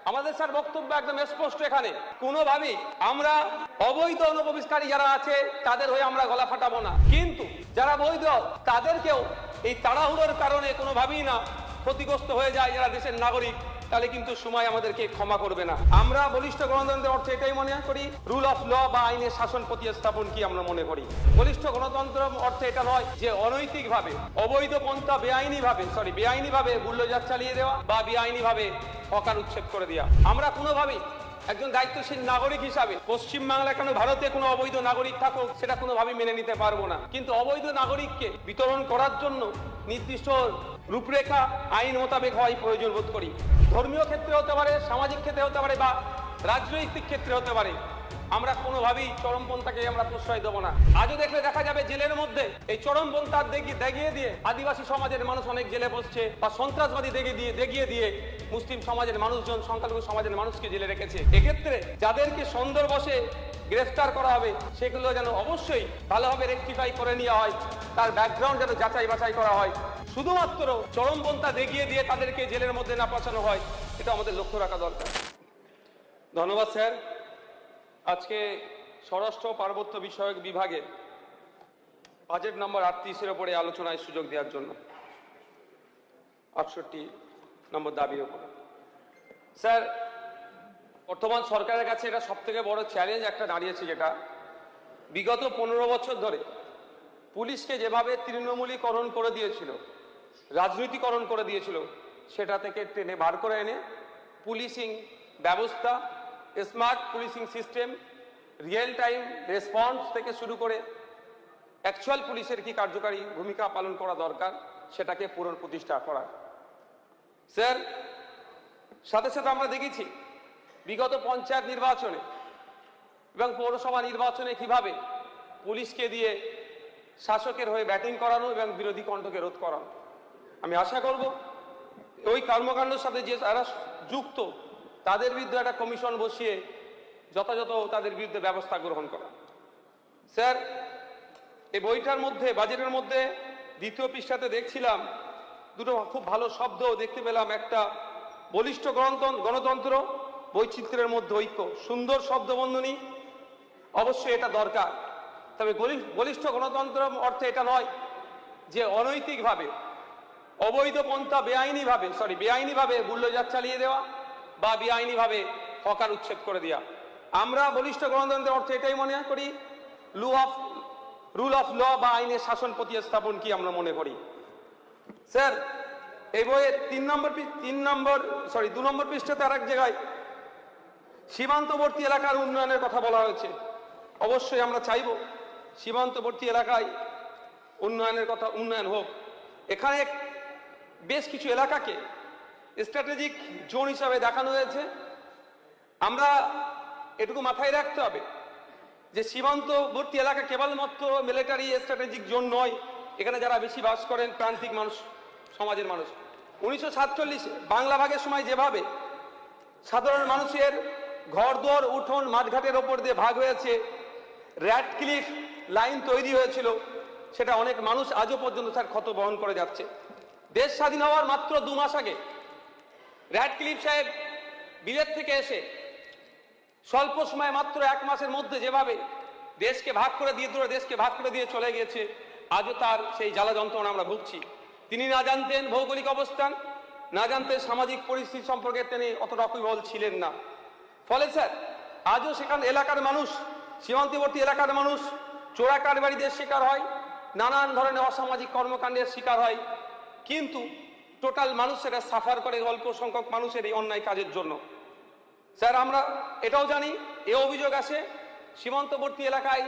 আমাদের স্যার বক্তব্য একদম স্পষ্ট, এখানে কোনোভাবেই আমরা অবৈধ অনুপ্রবেশকারী যারা আছে তাদের হয়ে আমরা গলা ফাটাবো না, কিন্তু যারা বৈধ তাদেরকেও এই তাড়াহুড়োর কারণে কোনোভাবেই না ক্ষতিগ্রস্ত হয়ে যায় যারা দেশের নাগরিক, তাহলে কিন্তু সময় আমাদেরকে ক্ষমা করবে না। আমরা বলিষ্ঠ গণতন্ত্রের অর্থে এটাই মনে করি, রুল অফ ল বা আইনের শাসন প্রতিস্থাপন কি আমরা মনে করি। বলিষ্ঠ গণতন্ত্র অর্থে এটা নয় যে অনৈতিকভাবে অবৈধ পন্থা বেআইনিভাবে বুল্ডোজার চালিয়ে দেওয়া বা বেআইনিভাবে হকার উচ্ছেদ করে দেওয়া। আমরা কোনোভাবেই একজন দায়িত্বশীল নাগরিক হিসাবে পশ্চিমবাংলা কেন ভারতে কোনো অবৈধ নাগরিক থাকুক সেটা কোনোভাবেই মেনে নিতে পারবো না, কিন্তু অবৈধ নাগরিককে বিতরণ করার জন্য নির্দিষ্ট রূপরেখা আইন মোতাবেক হওয়াই প্রয়োজন বোধ করি। ধর্মীয় ক্ষেত্রে হতে পারে, সামাজিক ক্ষেত্রে হতে পারে বা রাজনৈতিক ক্ষেত্রে হতে পারে, আমরা কোনোভাবেই চরমপন্থাকে আমরা প্রশ্রয় দেবো না। আজও দেখলে দেখা যাবে জেলের মধ্যে এই চরমপন্থার দেখিয়ে দিয়ে আদিবাসী সমাজের মানুষ অনেক জেলে বসছে, বা সন্ত্রাসবাদী দেখিয়ে দিয়ে মুসলিম সমাজের মানুষজন, সংখ্যালঘু সমাজের মানুষকে জেলে রেখেছে। এক্ষেত্রে যাদেরকে সন্দর বসে গ্রেফতার করা হবে সেগুলো যেন অবশ্যই ভালোভাবে রেকটিফাই করে নেওয়া হয়, তার ব্যাকগ্রাউন্ড যেন যাচাই বাছাই করা হয়। শুধুমাত্র চরমপন্থা দেখিয়ে দিয়ে তাদেরকে জেলের মধ্যে না পাঠানো হয়, এটা আমাদের লক্ষ্য রাখা দরকার। ধন্যবাদ স্যার। আজকে স্বরাষ্ট্র পার্বত্য বিষয়ক বিভাগে বাজেট নম্বর 38-এর ওপরে আলোচনায় সুযোগ দেওয়ার জন্য 68 নম্বর দাবির ওপরে। স্যার, বর্তমান সরকারের কাছে এটা সবথেকে বড় চ্যালেঞ্জ একটা দাঁড়িয়েছে, যেটা বিগত 15 বছর ধরে পুলিশকে যেভাবে তৃণমূলীকরণ করে দিয়েছিল, রাজনীতিকরণ করে দিয়েছিল, সেটা থেকে টেনে বার করে এনে পুলিশিং ব্যবস্থা, smart policing system, real time response থেকে শুরু করে অ্যাকচুয়াল পুলিশের কি কার্যকারী ভূমিকা পালন করা দরকার সেটাকে পুনঃপ্রতিষ্ঠা করা। স্যার, সাথে সাথে আমরা দেখেছি বিগত পঞ্চায়েত নির্বাচনে এবং পৌরসভা নির্বাচনে কিভাবে পুলিশকে দিয়ে শাসকের হয়ে ব্যাটিং করানো এবং বিরোধী কণ্ঠকে রোধ করানো। আমি আশা করব ওই কর্মকাণ্ডের সাথে যে যারা যুক্ত তাদের বিরুদ্ধে একটা কমিশন বসিয়ে যথাযথ তাদের বিরুদ্ধে ব্যবস্থা গ্রহণ করা। স্যার, এই বইটার মধ্যে, বাজেটের মধ্যে দ্বিতীয় পৃষ্ঠাতে দেখছিলাম দুটো খুব ভালো শব্দ দেখতে পেলাম। একটা বলিষ্ঠ গণতন্ত্র, বৈচিত্র্যের মধ্যে ঐক্য, সুন্দর শব্দবন্ধনী, অবশ্যই এটা দরকার। তবে বলিষ্ঠ গণতন্ত্র অর্থে এটা নয় যে অনৈতিকভাবে অবৈধ পন্থা বেআইনিভাবে বুল্ডোজার চালিয়ে দেওয়া বা বেআইনিভাবে হকার উচ্ছেদ করে দেওয়া। আমরা বলিষ্ঠ গণতন্ত্রের অর্থে এটাই মনে করি, রুল অফ ল বা আইনের শাসন প্রতিস্থাপন কি আমরা মনে করি। স্যার, এই বইয়ের 2 নম্বর পৃষ্ঠাতে আর এক জায়গায় সীমান্তবর্তী এলাকার উন্নয়নের কথা বলা হয়েছে। অবশ্যই আমরা চাইব সীমান্তবর্তী এলাকায় উন্নয়ন হোক। এখানে বেশ কিছু এলাকাকে স্ট্র্যাটেজিক জোন হিসাবে দেখানো হয়েছে। আমরা এটুকু মাথায় রাখতে হবে যে সীমান্তবর্তী এলাকা কেবলমাত্র মিলিটারি স্ট্র্যাটেজিক জোন নয়, এখানে যারা বেশি বাস করেন প্রান্তিক মানুষ, সমাজের মানুষ। 1947 বাংলা ভাগের সময় যেভাবে সাধারণ মানুষের ঘরদোর, উঠোন, মাঠঘাটের ওপর দিয়ে ভাগ হয়েছে, র্যাডক্লিফ লাইন তৈরি হয়েছিল, সেটা অনেক মানুষ আজও পর্যন্ত তার ক্ষত বহন করে যাচ্ছে। দেশ স্বাধীন হওয়ার মাত্র 2 মাস আগে র্যাডক্লিফ সাহেব বিলেত থেকে এসে স্বল্প সময়, মাত্র 1 মাসের মধ্যে যেভাবে দেশকে ভাগ করে দিয়ে চলে গিয়েছে, আজও তার সেই জ্বালা যন্ত্রণা আমরা ভুগছি। তিনি না জানতেন ভৌগোলিক অবস্থান, না জানতেন সামাজিক পরিস্থিতি সম্পর্কে, তিনি অতটা ওয়াকিবহাল ছিলেন না। ফলে স্যার, আজও সেখানে এলাকার মানুষ, সীমান্তবর্তী এলাকার মানুষ চোরা কারবারিদের শিকার হয়, নানান ধরনের অসামাজিক কর্মকাণ্ডের শিকার হয়, কিন্তু টোটাল মানুষেরা সাফার করে অল্প সংখ্যক মানুষের এই অন্যায় কাজের জন্য। স্যার, আমরা এটাও জানি, এ অভিযোগ আসে সীমান্তবর্তী এলাকায়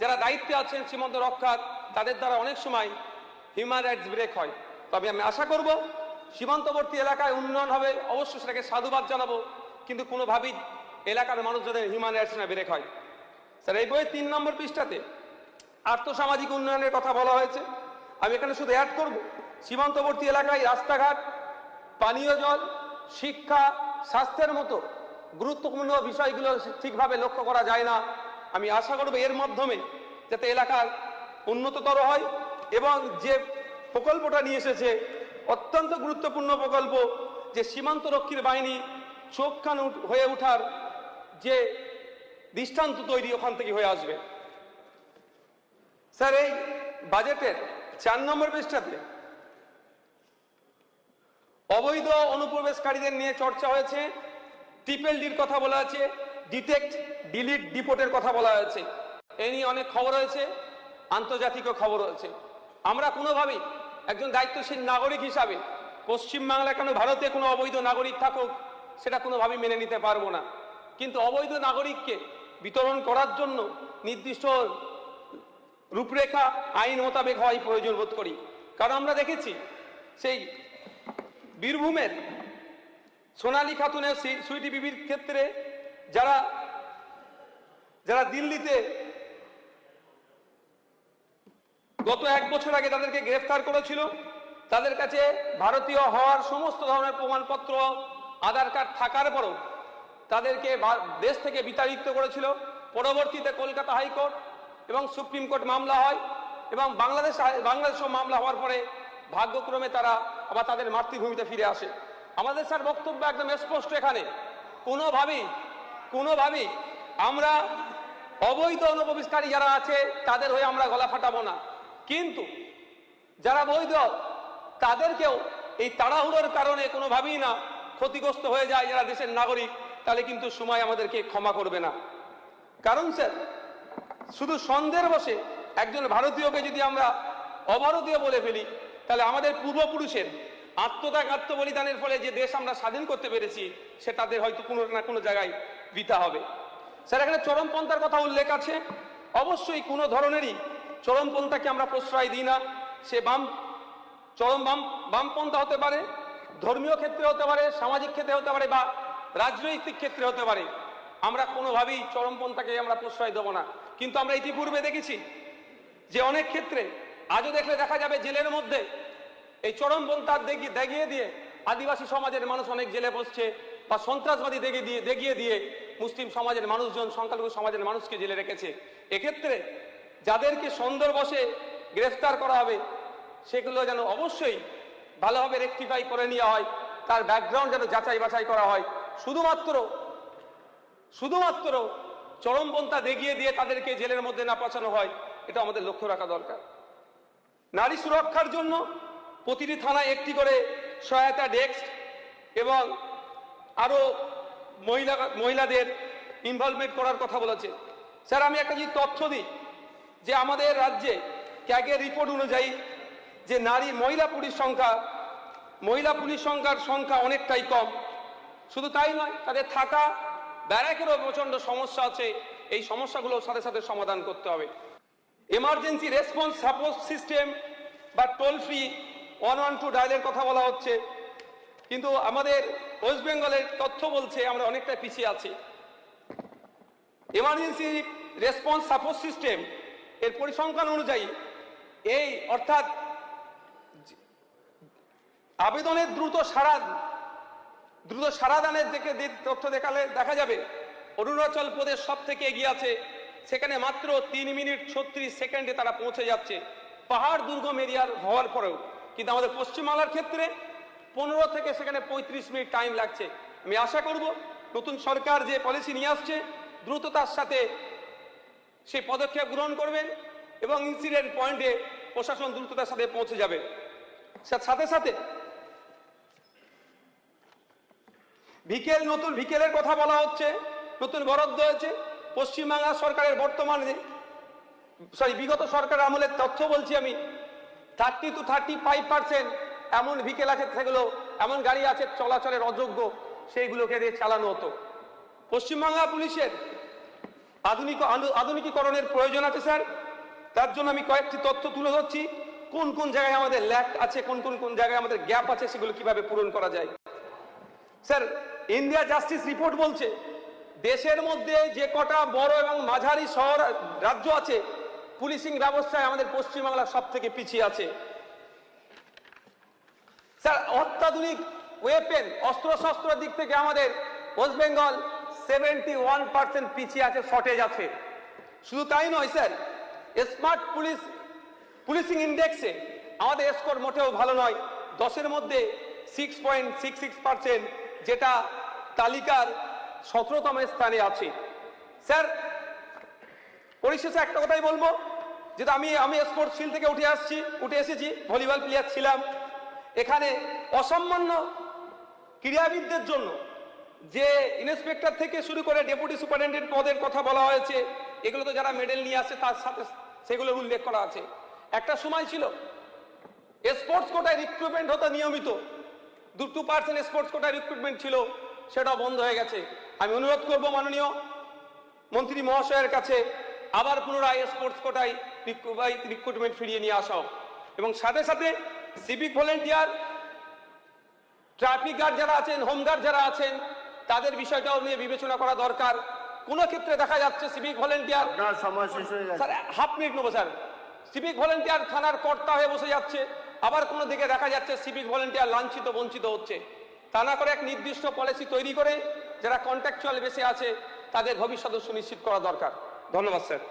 যারা দায়িত্বে আছেন সীমান্ত রক্ষার, তাদের দ্বারা অনেক সময় হিউম্যান রাইটস ব্রেক হয়। তবে আমি আশা করব সীমান্তবর্তী এলাকায় উন্নয়ন হবে, অবশ্যই সেটাকে সাধুবাদ জানাবো, কিন্তু কোনোভাবেই এলাকার মানুষ যাদের হিউম্যান রাইটস না ব্রেক হয়। স্যার, এই বইয়ের 3 নম্বর পৃষ্ঠাতে আর্থসামাজিক উন্নয়নের কথা বলা হয়েছে। আমি এখানে শুধু অ্যাড করব, সীমান্তবর্তী এলাকায় রাস্তাঘাট, পানীয় জল, শিক্ষা, স্বাস্থ্যের মতো গুরুত্বপূর্ণ বিষয়গুলো ঠিকভাবে লক্ষ্য করা যায় না। আমি আশা করব এর মাধ্যমে যাতে এলাকার উন্নততর হয়, এবং যে প্রকল্পটা নিয়ে এসেছে অত্যন্ত গুরুত্বপূর্ণ প্রকল্প, যে সীমান্ত রক্ষীর বাহিনী চোখ কান হয়ে ওঠার যে দৃষ্টান্ত তৈরি ওখান থেকে হয়ে আসবে। স্যার, এই বাজেটের 4 নম্বর পৃষ্ঠাতে অবৈধ অনুপ্রবেশকারীদের নিয়ে চর্চা হয়েছে, ট্রিপল ডির কথা বলা আছে, ডিটেক্ট ডিলিট ডিপোর্টের কথা বলা হয়েছে। এই নিয়ে অনেক খবর হয়েছে, আন্তর্জাতিক খবর হয়েছে। আমরা কোনোভাবেই একজন দায়িত্বশীল নাগরিক হিসাবে পশ্চিমবাংলায় কেন ভারতে কোনো অবৈধ নাগরিক থাকুক সেটা কোনোভাবেই মেনে নিতে পারবো না। কিন্তু অবৈধ নাগরিককে বিতরণ করার জন্য নির্দিষ্ট রূপরেখা আইন মোতাবেক হওয়াই প্রয়োজন বোধ করি। কারণ আমরা দেখেছি সেই বীরভূমের সোনালী খাতুনের সুইটি বিবির ক্ষেত্রে যারা যারা দিল্লিতে গত 1 বছর আগে তাদেরকে গ্রেফতার করেছিল, তাদের কাছে ভারতীয় হওয়ার সমস্ত ধরনের প্রমাণপত্র, আধার কার্ড থাকার পরও তাদেরকে দেশ থেকে বিতাড়িত করেছিল। পরবর্তীতে কলকাতা হাইকোর্ট এবং সুপ্রিম কোর্ট মামলা হয় এবং বাংলাদেশও মামলা হওয়ার পরে ভাগ্যক্রমে তারা আবার তাদের মাতৃভূমিতে ফিরে আসে। আমাদের স্যার বক্তব্য একদম স্পষ্ট, এখানে কোনোভাবেই আমরা অবৈধ অনুপ্রবেশকারী যারা আছে তাদের হয়ে আমরা গলা ফাটাবো না, কিন্তু যারা বৈধ তাদেরকেও এই তাড়াহুড়োর কারণে কোনোভাবেই না ক্ষতিগ্রস্ত হয়ে যায় যারা দেশের নাগরিক, তাহলে কিন্তু সময় আমাদেরকে ক্ষমা করবে না। কারণ স্যার, শুধু সন্দেহের বশে একজন ভারতীয়কে যদি আমরা অভারতীয় বলে ফেলি, তাহলে আমাদের পূর্বপুরুষের আত্মত্যাগ আত্মবলিদানের ফলে যে দেশ আমরা স্বাধীন করতে পেরেছি সে তাদের হয়তো কোনো না কোনো জায়গায় বৃথা হবে। স্যার, এখানে চরমপন্থার কথা উল্লেখ আছে। অবশ্যই কোনো ধরনেরই চরমপন্থাকে আমরা প্রশ্রয় দিই না। সে বামপন্থা হতে পারে, ধর্মীয় ক্ষেত্রে হতে পারে, সামাজিক ক্ষেত্রে হতে পারে বা রাজনৈতিক ক্ষেত্রে হতে পারে। আমরা কোনোভাবেই চরমপন্থাকে আমরা প্রশ্রয় দেব না। কিন্তু আমরা ইতিপূর্বে দেখেছি যে অনেক ক্ষেত্রে আজও দেখলে দেখা যাবে জেলের মধ্যে এই চরমপন্থা দেখিয়ে দিয়ে আদিবাসী সমাজের মানুষ অনেক জেলে বসছে, বা সন্ত্রাসবাদী দেখিয়ে দিয়ে মুসলিম সমাজের মানুষজন, সংখ্যালঘু সমাজের মানুষকে জেলে রেখেছে। এক্ষেত্রে যাদেরকে সন্দেহবশে গ্রেফতার করা হবে সেগুলো যেন অবশ্যই ভালোভাবে রেকটিফাই করে নেওয়া হয়, তার ব্যাকগ্রাউন্ড যেন যাচাই বাছাই করা হয়। শুধুমাত্র চরমপন্থা দেখিয়ে দিয়ে তাদেরকে জেলের মধ্যে না পাঠানো হয়, এটা আমাদের লক্ষ্য রাখা দরকার। নারী সুরক্ষার জন্য প্রতিটি থানায় একটি করে সহায়তা ডেস্ক এবং আরো মহিলাদের ইনভলভমেন্ট করার কথা বলেছে। স্যার, আমি একটা যদি তথ্য দিই যে আমাদের রাজ্যে ক্যাগের রিপোর্ট অনুযায়ী যে মহিলা পুলিশ সংখ্যার সংখ্যা অনেকটাই কম। শুধু তাই নয়, তাদের থাকা ব্যারাকেরও প্রচন্ড সমস্যা আছে। এই সমস্যাগুলোর সাথে সাথে সমাধান করতে হবে। এমার্জেন্সি রেসপন্স সাপোর্ট সিস্টেম বা টোল ফ্রি 112 ডায়ালের কথা বলা হচ্ছে, কিন্তু আমাদের ওয়েস্ট বেঙ্গলের তথ্য বলছে আমরা অনেকটা পিছিয়ে আছি। এমার্জেন্সি রেসপন্স সাপোর্ট সিস্টেম এর পরিসংখ্যান অনুযায়ী অর্থাৎ আবেদনের দ্রুত সারাদানের তথ্য দেখা যাবে অরুণাচল প্রদেশ সব থেকে এগিয়ে আছে। সেখানে মাত্র 3 মিনিট 36 সেকেন্ডে তারা পৌঁছে যাচ্ছে, পাহাড় দুর্গম এরিয়ার হওয়ার পরেও। কিন্তু আমাদের পশ্চিমবাংলার ক্ষেত্রে 15 থেকে সেখানে 35 মিনিট টাইম লাগছে। আমি আশা করব নতুন সরকার যে পলিসি নিয়ে আসছে দ্রুততার সাথে সেই পদক্ষেপ গ্রহণ করবেন এবং ইনসিডেন্ট পয়েন্টে প্রশাসন দ্রুততার সাথে পৌঁছে যাবে। সাথে সাথে নতুন ভিকেলের কথা বলা হচ্ছে, নতুন বরাদ্দ হয়েছে। পশ্চিমবাংলা সরকারের বিগত সরকারের আমলের তথ্য বলছি আমি, 30 to 35% এমন ভিকেল আছে, সেগুলো এমন গাড়ি আছে চলাচলের অযোগ্য, সেইগুলোকে দিয়ে চালানো হতো। পশ্চিমবাংলা পুলিশের আধুনিকীকরণের প্রয়োজন আছে স্যার। তার জন্য আমি কয়েকটি তথ্য তুলে ধরছি, কোন কোন জায়গায় আমাদের ল্যাক আছে, কোন জায়গায় আমাদের গ্যাপ আছে, সেগুলো কিভাবে পূরণ করা যায়। স্যার, ইন্ডিয়া জাস্টিস রিপোর্ট বলছে দেশের মধ্যে যে কটা বড় এবং মাঝারি শহর রাজ্য আছে, পুলিশিং ব্যবস্থায় আমাদের পশ্চিমবাংলা সব থেকে পিছিয়ে আছে। স্যার, অত্যাধুনিক ওয়েপেন অস্ত্রশস্ত্রের দিক থেকে আমাদের ওয়েস্ট বেঙ্গল 71% পিছিয়ে আছে, শর্টেজ আছে। শুধু তাই নয় স্যার, স্মার্ট পুলিশিং ইন্ডেক্সে আমাদের স্কোর মোটেও ভালো নয়। 10-এর মধ্যে 6.66%, যেটা তালিকার 17তম স্থানে আছে। স্যার, পরিশেষে একটা কথাই বলবো, যেটা আমি স্পোর্টস ফিল্ড থেকে উঠে এসেছি, ভলিবল প্লেয়ার ছিলাম। এখানে অসামান্য ক্রীড়াবিদদের জন্য যে ইন্সপেক্টর থেকে শুরু করে ডেপুটি সুপারিনটেন্ডেন্ট পদের কথা বলা হয়েছে, এগুলো তো যারা মেডেল নিয়ে আসে তার সাথে সেগুলোর উল্লেখ করা আছে। একটা সময় ছিল স্পোর্টস কোটায় রিক্রুটমেন্ট হতো নিয়মিত, 2% স্পোর্টস কোটায় রিক্রুটমেন্ট ছিল, সেটাও বন্ধ হয়ে গেছে। আমি অনুরোধ করব মাননীয় মন্ত্রী মহাশয়ের কাছে আবার পুনরায় স্পোর্টস কোটায় রিক্রুটমেন্ট ফিরিয়ে নিয়ে আসা হোক, এবং সাথে সাথে সিভিক ভলেন্টিয়ার, ট্রাফিক গার্ড যারা আছেন, হোমগার্ড যারা আছেন, তাদের বিষয়টাও নিয়ে বিবেচনা করা দরকার। কোন ক্ষেত্রে দেখা যাচ্ছে সিভিক ভলেন্টিয়ার, সময় শেষ হয়ে গেছে স্যার হাফ মিনিট নেবো স্যার, সিভিক ভলেন্টিয়ার থানার কর্তা হয়ে বসে যাচ্ছে, আবার কোনো দিকে দেখা যাচ্ছে সিভিক ভলেন্টিয়ার লাঞ্ছিত বঞ্চিত হচ্ছে। তা না করে এক নির্দিষ্ট পলিসি তৈরি করে যারা কন্ট্রাকচুয়াল বেসে আছে তাদের ভবিষ্যৎ সুনিশ্চিত করা দরকার। ধন্যবাদ স্যার।